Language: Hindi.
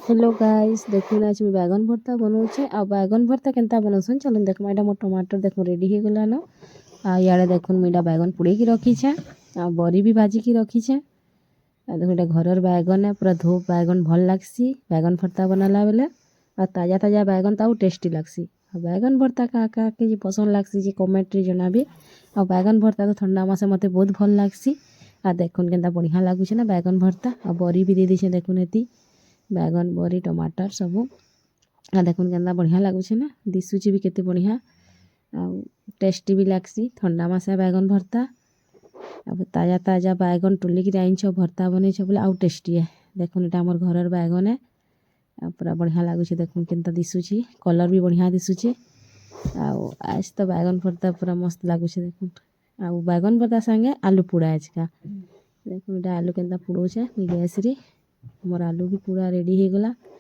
हेलो गाइस देखुन आज मैं बैगन भरता बनाऊे आ बैगन भरता केनता बनाऊन चलो देखो यहाँ मोर टमाटर देखो रेडी हो गलान आ इे देखुन मुझा बैगन पुड़े रखीछे आ बरी भी भाजिकी रखीछे आ देखो ये घर बैगन है पूरा धूप बैगन भल लगसी बैगन भरता बनाला बेले आ ताजा ताजा बैगन तो टेस्टी लगसी आ बैगन भरता क्या के पसंद लगसी जी कमेंट रे जनाबे आ बैगन भरता तो ठंडा मासे मते बहुत भल लगसी आ देखुन केनता बढ़िया लगुचे ना बैगन भरता आ बरी भी दे दीछे देखुन एती बैगन बरी टमाटर सबू आ देखुन केनता बढ़िया लगुचे ना दिशुची भी केते बढ़िया आ टेस्टी भी लगसी ठंडा मासे बैगन भरता अब ताजा ताजा बैगन टोलिक आईछ भरता बनईछ बोले आउ टेस्टी है देखुन एटा हमर घरर बैगन है पूरा बढ़िया लगुचे देखुन केनता दिशुची कलर भी बढ़िया दिशुचे आज तो बैगन भरता पूरा मस्त लगुचे देखुन आ बैगन भरता संगे आलू पोड़ा आजका देखुन एटा आलू केनता पोड़ौछे गैस रे मोर आलू भी पूरा रेडी हो गला।